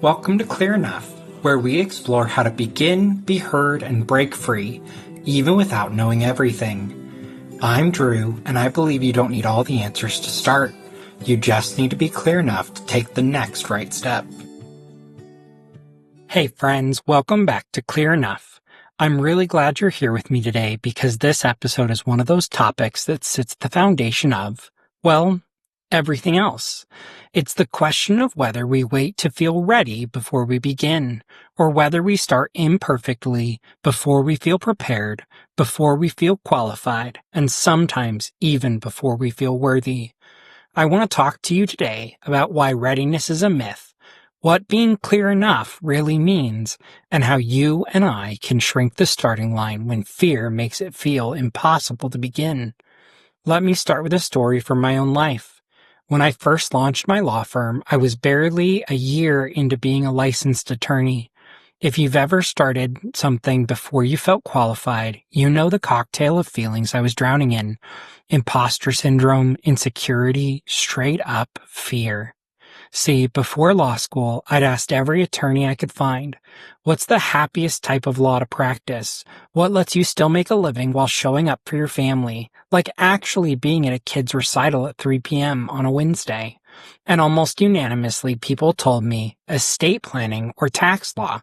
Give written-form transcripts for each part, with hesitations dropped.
Welcome to Clear Enough, where we explore how to begin, be heard, and break free, even without knowing everything. I'm Drew, and I believe you don't need all the answers to start. You just need to be clear enough to take the next right step. Hey friends, welcome back to Clear Enough. I'm really glad you're here with me today because this episode is one of those topics that sits at the foundation of, well, everything else. It's the question of whether we wait to feel ready before we begin, or whether we start imperfectly before we feel prepared, before we feel qualified, and sometimes even before we feel worthy. I want to talk to you today about why readiness is a myth, what being clear enough really means, and how you and I can shrink the starting line when fear makes it feel impossible to begin. Let me start with a story from my own life. When I first launched my law firm, I was barely a year into being a licensed attorney. If you've ever started something before you felt qualified, you know the cocktail of feelings I was drowning in. Imposter syndrome, insecurity, straight up fear. See, before law school, I'd asked every attorney I could find, what's the happiest type of law to practice? What lets you still make a living while showing up for your family? Like actually being at a kid's recital at 3 p.m. on a Wednesday. And almost unanimously, people told me estate planning or tax law.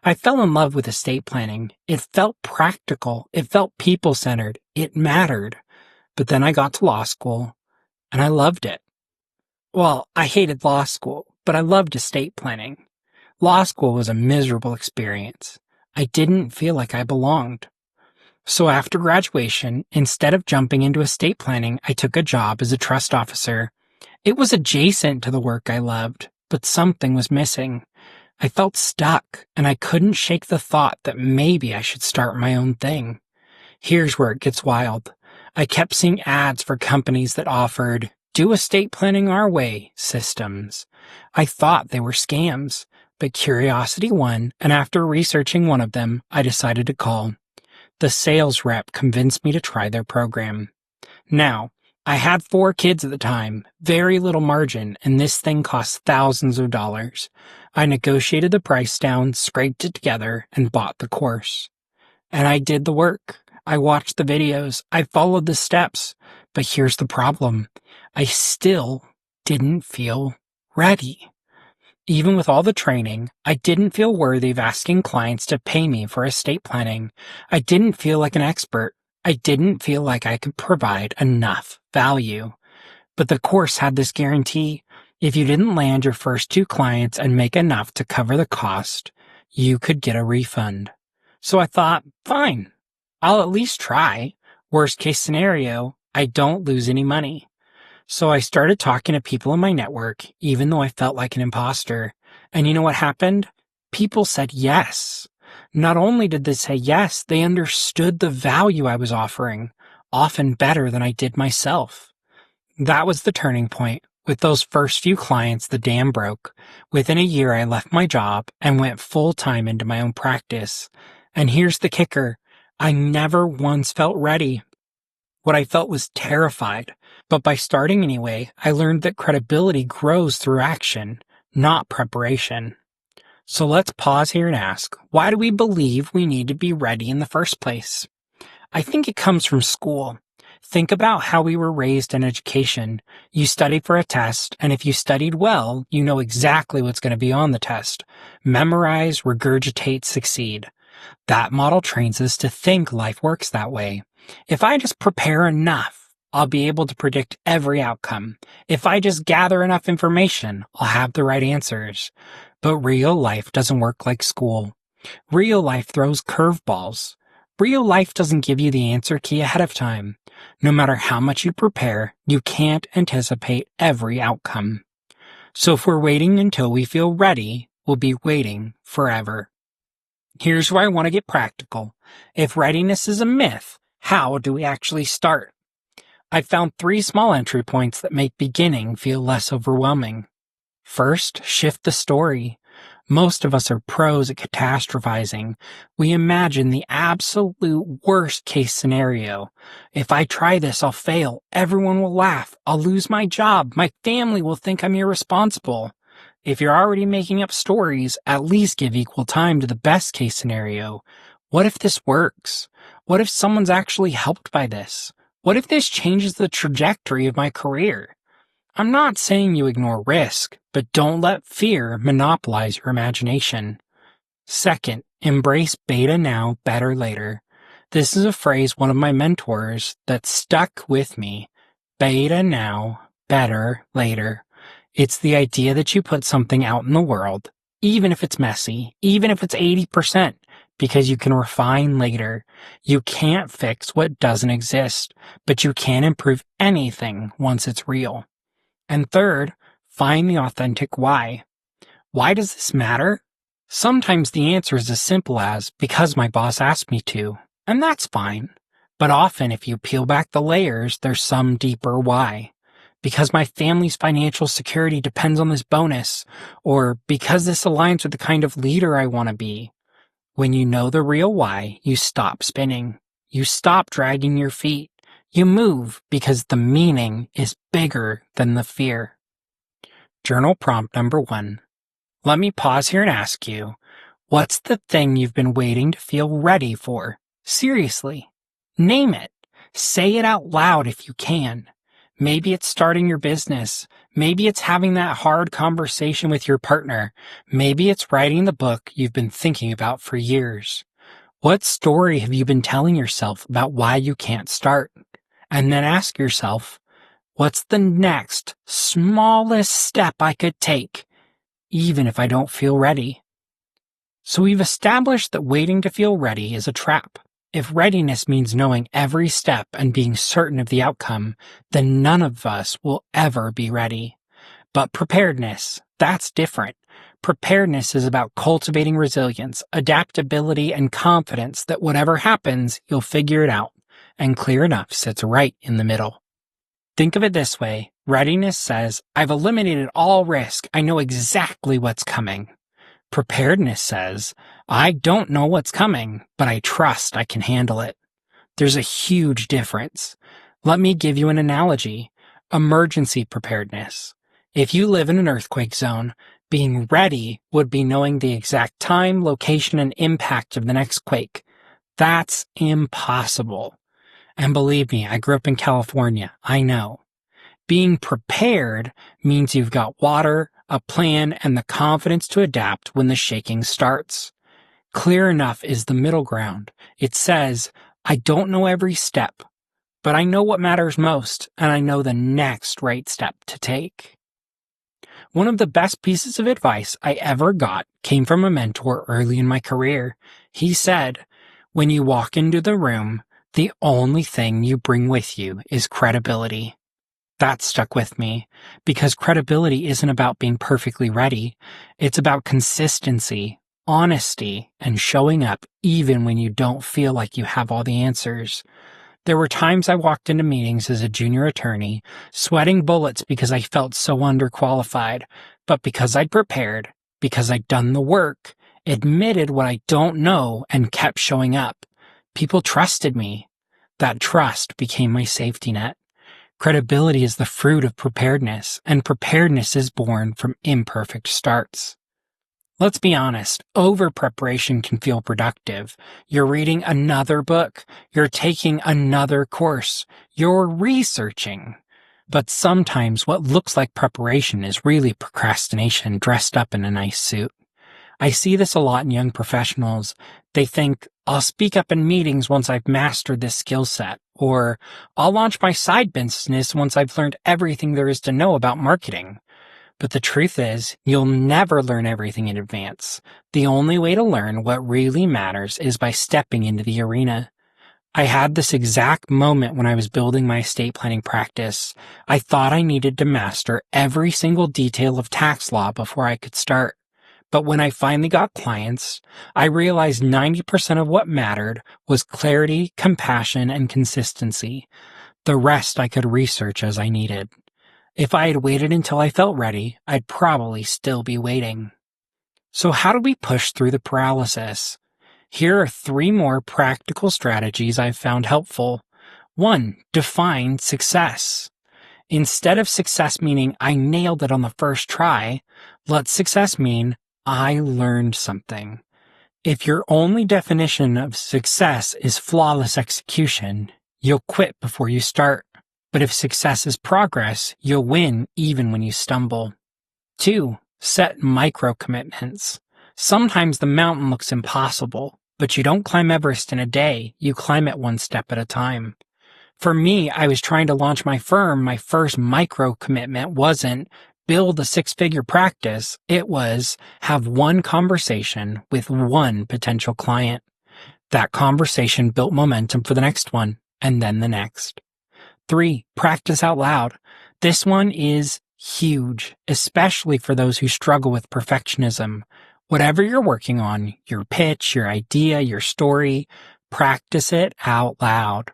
I fell in love with estate planning. It felt practical. It felt people-centered. It mattered. But then I got to law school, and I loved it. Well, I hated law school, but I loved estate planning. Law school was a miserable experience. I didn't feel like I belonged. So after graduation, instead of jumping into estate planning, I took a job as a trust officer. It was adjacent to the work I loved, but something was missing. I felt stuck, and I couldn't shake the thought that maybe I should start my own thing. Here's where it gets wild. I kept seeing ads for companies that offered do estate planning our way systems. I thought they were scams, but curiosity won, and after researching one of them, I decided to call. The sales rep convinced me to try their program. Now, I had 4 kids at the time, very little margin, and this thing cost thousands of dollars. I negotiated the price down, scraped it together, and bought the course. And I did the work. I watched the videos. I followed the steps. But here's the problem. I still didn't feel ready. Even with all the training, I didn't feel worthy of asking clients to pay me for estate planning. I didn't feel like an expert. I didn't feel like I could provide enough value. But the course had this guarantee. If you didn't land your first 2 clients and make enough to cover the cost, you could get a refund. So I thought, fine, I'll at least try. Worst case scenario, I don't lose any money. So I started talking to people in my network, even though I felt like an imposter. And you know what happened? People said yes. Not only did they say yes, they understood the value I was offering, often better than I did myself. That was the turning point. With those first few clients, the dam broke. Within a year, I left my job and went full-time into my own practice. And here's the kicker. I never once felt ready. What I felt was terrified, but by starting anyway, I learned that credibility grows through action, not preparation. So let's pause here and ask, why do we believe we need to be ready in the first place? I think it comes from school. Think about how we were raised in education. You study for a test, and if you studied well, you know exactly what's going to be on the test. Memorize, regurgitate, succeed. That model trains us to think life works that way. If I just prepare enough, I'll be able to predict every outcome. If I just gather enough information, I'll have the right answers. But real life doesn't work like school. Real life throws curveballs. Real life doesn't give you the answer key ahead of time. No matter how much you prepare, you can't anticipate every outcome. So if we're waiting until we feel ready, we'll be waiting forever. Here's where I want to get practical. If readiness is a myth, how do we actually start? I found 3 small entry points that make beginning feel less overwhelming. First, shift the story. Most of us are pros at catastrophizing. We imagine the absolute worst case scenario. If I try this, I'll fail. Everyone will laugh. I'll lose my job. My family will think I'm irresponsible. If you're already making up stories, at least give equal time to the best case scenario. What if this works? What if someone's actually helped by this? What if this changes the trajectory of my career? I'm not saying you ignore risk, but don't let fear monopolize your imagination. Second, embrace beta now, better later. This is a phrase one of my mentors that stuck with me. Beta now, better later. It's the idea that you put something out in the world, even if it's messy, even if it's 80%, because you can refine later. You can't fix what doesn't exist, but you can improve anything once it's real. And third, find the authentic why. Why does this matter? Sometimes the answer is as simple as, because my boss asked me to, and that's fine. But often if you peel back the layers, there's some deeper why. Because my family's financial security depends on this bonus, or because this aligns with the kind of leader I want to be. When you know the real why, you stop spinning. You stop dragging your feet. You move because the meaning is bigger than the fear. Journal prompt number 1. Let me pause here and ask you, what's the thing you've been waiting to feel ready for? Seriously. Name it. Say it out loud if you can. Maybe it's starting your business. Maybe it's having that hard conversation with your partner. Maybe it's writing the book you've been thinking about for years. What story have you been telling yourself about why you can't start? And then ask yourself, what's the next smallest step I could take, even if I don't feel ready? So we've established that waiting to feel ready is a trap. If readiness means knowing every step and being certain of the outcome, then none of us will ever be ready. But preparedness, that's different. Preparedness is about cultivating resilience, adaptability, and confidence that whatever happens, you'll figure it out. And clear enough sits right in the middle. Think of it this way. Readiness says, I've eliminated all risk. I know exactly what's coming. Preparedness says, I don't know what's coming, but I trust I can handle it. There's a huge difference. Let me give you an analogy. Emergency preparedness. If you live in an earthquake zone, being ready would be knowing the exact time, location, and impact of the next quake. That's impossible. And believe me, I grew up in California. I know. Being prepared means you've got water, a plan, and the confidence to adapt when the shaking starts. Clear enough is the middle ground. It says, I don't know every step, but I know what matters most, and I know the next right step to take. One of the best pieces of advice I ever got came from a mentor early in my career. He said, when you walk into the room, the only thing you bring with you is credibility. That stuck with me, because credibility isn't about being perfectly ready. It's about consistency, honesty, and showing up even when you don't feel like you have all the answers. There were times I walked into meetings as a junior attorney, sweating bullets because I felt so underqualified, but because I'd prepared, because I'd done the work, admitted what I don't know, and kept showing up. People trusted me. That trust became my safety net. Credibility is the fruit of preparedness, and preparedness is born from imperfect starts. Let's be honest, over-preparation can feel productive. You're reading another book, you're taking another course, you're researching. But sometimes what looks like preparation is really procrastination dressed up in a nice suit. I see this a lot in young professionals. They think, I'll speak up in meetings once I've mastered this skill set, or I'll launch my side business once I've learned everything there is to know about marketing. But the truth is, you'll never learn everything in advance. The only way to learn what really matters is by stepping into the arena. I had this exact moment when I was building my estate planning practice. I thought I needed to master every single detail of tax law before I could start. But when I finally got clients, I realized 90% of what mattered was clarity, compassion, and consistency. The rest I could research as I needed. If I had waited until I felt ready, I'd probably still be waiting. So how do we push through the paralysis? Here are 3 more practical strategies I've found helpful. 1. Define success. Instead of success meaning I nailed it on the first try, let success mean I learned something. If your only definition of success is flawless execution, you'll quit before you start. But if success is progress, you'll win even when you stumble. 2. Set micro commitments. Sometimes the mountain looks impossible, but you don't climb Everest in a day, you climb it one step at a time. For me, I was trying to launch my firm. My first micro commitment wasn't build a 6-figure practice. It was have one conversation with one potential client. That conversation built momentum for the next one, and then the next. 3. Practice out loud. This one is huge, especially for those who struggle with perfectionism. Whatever you're working on, your pitch, your idea, your story, practice it out loud.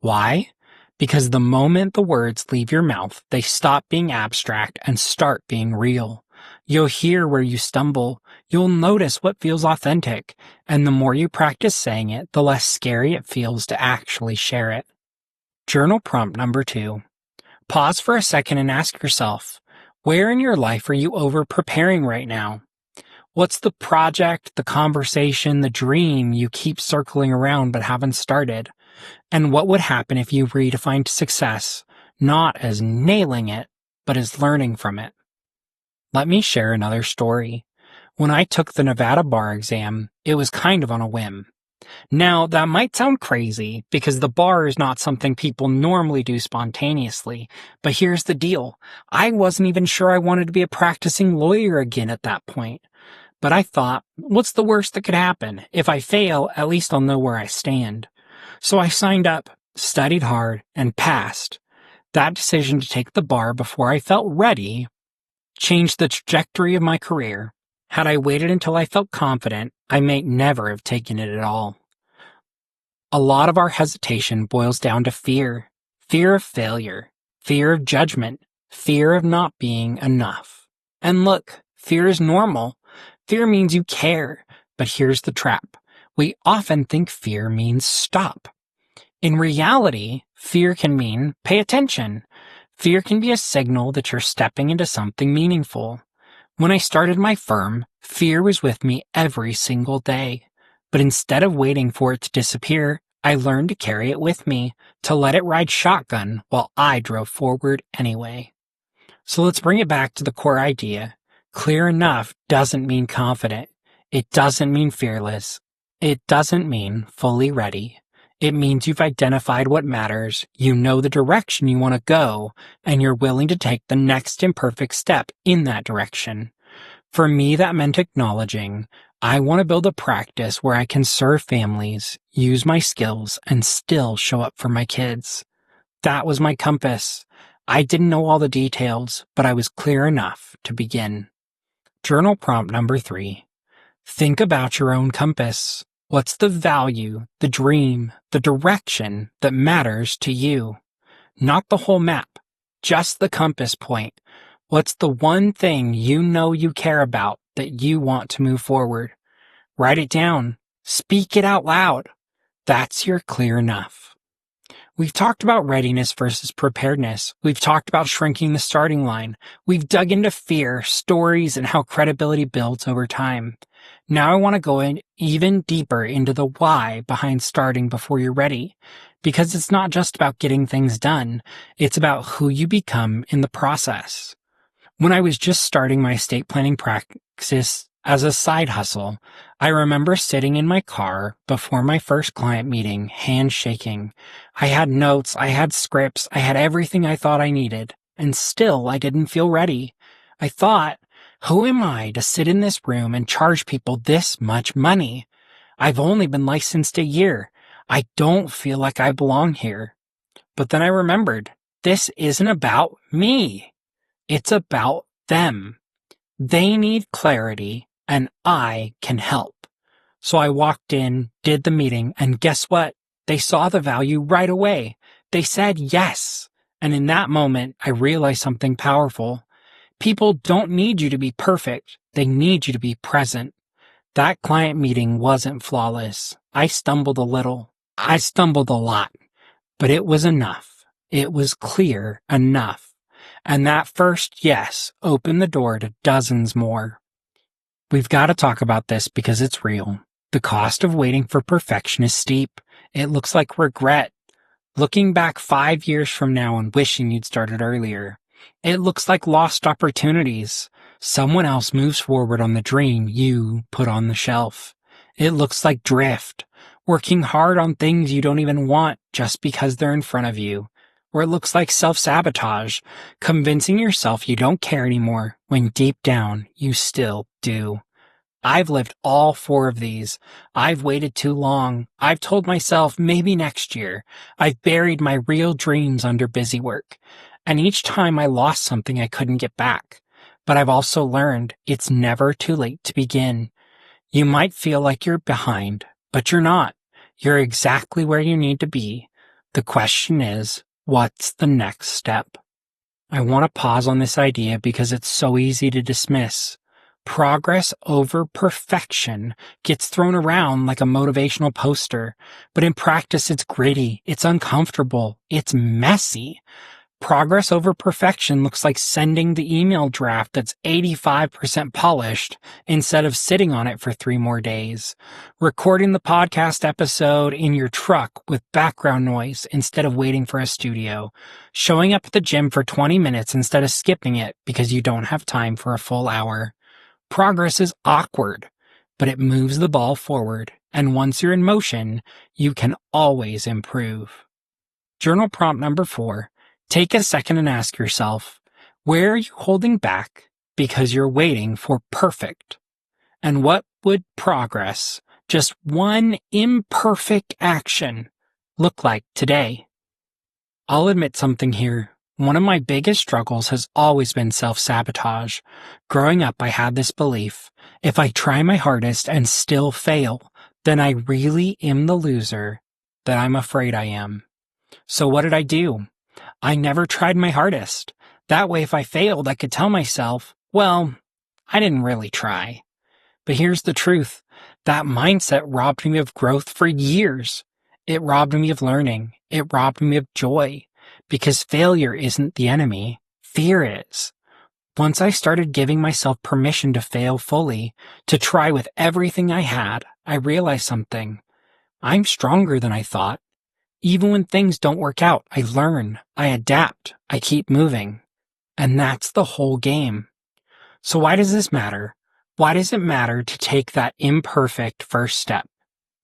Why? Because the moment the words leave your mouth, they stop being abstract and start being real. You'll hear where you stumble. You'll notice what feels authentic. And the more you practice saying it, the less scary it feels to actually share it. Journal prompt number 2. Pause for a second and ask yourself, where in your life are you over-preparing right now? What's the project, the conversation, the dream you keep circling around but haven't started? And what would happen if you redefined success, not as nailing it, but as learning from it? Let me share another story. When I took the Nevada bar exam, it was kind of on a whim. Now, that might sound crazy because the bar is not something people normally do spontaneously, but here's the deal. I wasn't even sure I wanted to be a practicing lawyer again at that point. But I thought, what's the worst that could happen? If I fail, at least I'll know where I stand. So I signed up, studied hard, and passed. That decision to take the bar before I felt ready changed the trajectory of my career. Had I waited until I felt confident, I may never have taken it at all. A lot of our hesitation boils down to fear. Fear of failure, fear of judgment, fear of not being enough. And look, fear is normal. Fear means you care. But here's the trap. We often think fear means stop. In reality, fear can mean pay attention. Fear can be a signal that you're stepping into something meaningful. When I started my firm, fear was with me every single day. But instead of waiting for it to disappear, I learned to carry it with me, to let it ride shotgun while I drove forward anyway. So let's bring it back to the core idea. Clear enough doesn't mean confident. It doesn't mean fearless. It doesn't mean fully ready. It means you've identified what matters, you know the direction you want to go, and you're willing to take the next imperfect step in that direction. For me, that meant acknowledging, I want to build a practice where I can serve families, use my skills, and still show up for my kids. That was my compass. I didn't know all the details, but I was clear enough to begin. Journal prompt number 3. Think about your own compass. What's the value, the dream, the direction that matters to you? Not the whole map, just the compass point. What's the one thing you know you care about that you want to move forward? Write it down. Speak it out loud. That's your clear enough. We've talked about readiness versus preparedness. We've talked about shrinking the starting line. We've dug into fear, stories, and how credibility builds over time. Now I want to go in even deeper into the why behind starting before you're ready. Because it's not just about getting things done. It's about who you become in the process. When I was just starting my estate planning practice as a side hustle, I remember sitting in my car before my first client meeting, hands shaking. I had notes, I had scripts, I had everything I thought I needed, and still I didn't feel ready. I thought, who am I to sit in this room and charge people this much money? I've only been licensed a year. I don't feel like I belong here. But then I remembered, this isn't about me. It's about them. They need clarity, and I can help. So I walked in, did the meeting, and guess what? They saw the value right away. They said yes. And in that moment, I realized something powerful. People don't need you to be perfect. They need you to be present. That client meeting wasn't flawless. I stumbled a little. I stumbled a lot. But it was enough. It was clear enough. And that first yes opened the door to dozens more. We've got to talk about this because it's real. The cost of waiting for perfection is steep. It looks like regret. Looking back 5 years from now and wishing you'd started earlier. It looks like lost opportunities. Someone else moves forward on the dream you put on the shelf. It looks like drift. Working hard on things you don't even want just because they're in front of you. Or it looks like self-sabotage, convincing yourself you don't care anymore when deep down you still do. I've lived all 4 of these. I've waited too long. I've told myself maybe next year. I've buried my real dreams under busy work. And each time I lost something I couldn't get back. But I've also learned it's never too late to begin. You might feel like you're behind, but you're not. You're exactly where you need to be. The question is, what's the next step? I want to pause on this idea because it's so easy to dismiss. Progress over perfection gets thrown around like a motivational poster, but in practice it's gritty, it's uncomfortable, it's messy. Progress over perfection looks like sending the email draft that's 85% polished instead of sitting on it for 3 more days. Recording the podcast episode in your truck with background noise instead of waiting for a studio. Showing up at the gym for 20 minutes instead of skipping it because you don't have time for a full hour. Progress is awkward, but it moves the ball forward, and once you're in motion, you can always improve. Journal prompt number 4. Take a second and ask yourself, where are you holding back because you're waiting for perfect? And what would progress, just one imperfect action, look like today? I'll admit something here. One of my biggest struggles has always been self-sabotage. Growing up, I had this belief, if I try my hardest and still fail, then I really am the loser that I'm afraid I am. So what did I do? I never tried my hardest. That way, if I failed, I could tell myself, well, I didn't really try. But here's the truth. That mindset robbed me of growth for years. It robbed me of learning. It robbed me of joy. Because failure isn't the enemy. Fear is. Once I started giving myself permission to fail fully, to try with everything I had, I realized something. I'm stronger than I thought. Even when things don't work out, I learn, I adapt, I keep moving. And that's the whole game. So why does this matter? Why does it matter to take that imperfect first step?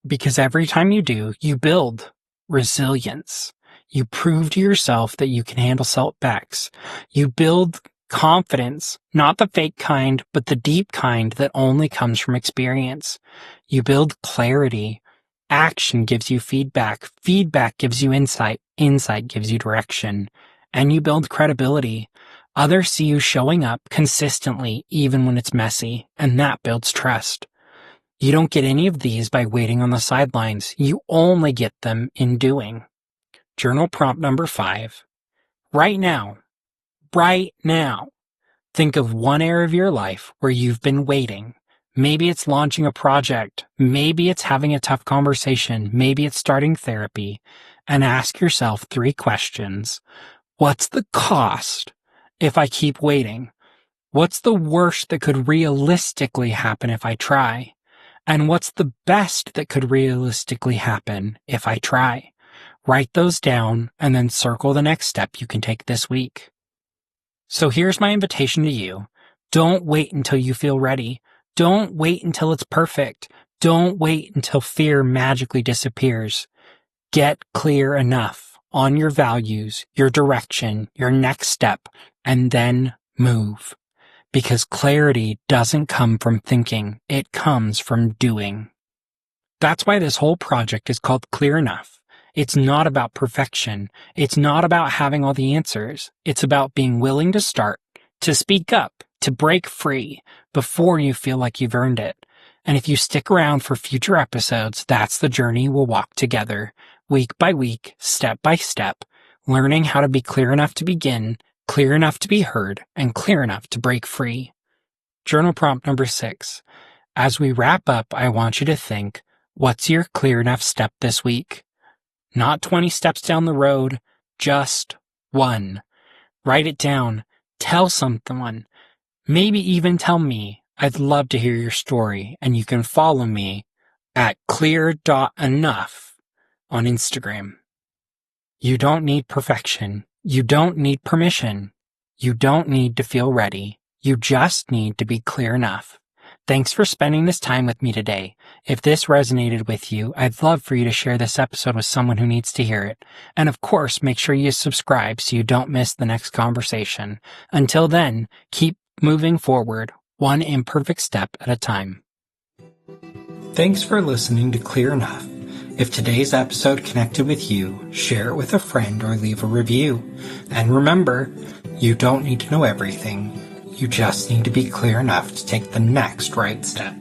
Because every time you do, you build resilience. You prove to yourself that you can handle setbacks. You build confidence, not the fake kind, but the deep kind that only comes from experience. You build clarity. Action gives you feedback. Feedback gives you insight. Insight gives you direction. And you build credibility. Others see you showing up consistently, even when it's messy, and that builds trust. You don't get any of these by waiting on the sidelines. You only get them in doing. Journal prompt number 5. Right now, think of one area of your life where you've been waiting. Maybe it's launching a project. Maybe it's having a tough conversation. Maybe it's starting therapy. And ask yourself 3 questions. What's the cost if I keep waiting? What's the worst that could realistically happen if I try? And what's the best that could realistically happen if I try? Write those down and then circle the next step you can take this week. So here's my invitation to you. Don't wait until you feel ready. Don't wait until it's perfect. Don't wait until fear magically disappears. Get clear enough on your values, your direction, your next step, and then move. Because clarity doesn't come from thinking, it comes from doing. That's why this whole project is called Clear Enough. It's not about perfection. It's not about having all the answers. It's about being willing to start, to speak up, to break free before you feel like you've earned it. And if you stick around for future episodes, that's the journey we'll walk together, week by week, step by step, learning how to be clear enough to begin, clear enough to be heard, and clear enough to break free. Journal prompt number 6. As we wrap up, I want you to think, what's your clear enough step this week? Not 20 steps down the road, just one. Write it down. Tell someone. Maybe even tell me. I'd love to hear your story, and you can follow me at clear.enough on Instagram. You don't need perfection. You don't need permission. You don't need to feel ready. You just need to be clear enough. Thanks for spending this time with me today. If this resonated with you, I'd love for you to share this episode with someone who needs to hear it. And of course, make sure you subscribe so you don't miss the next conversation. Until then, keep moving forward, one imperfect step at a time. Thanks for listening to Clear Enough. If today's episode connected with you, share it with a friend or leave a review. And remember, you don't need to know everything. You just need to be clear enough to take the next right step.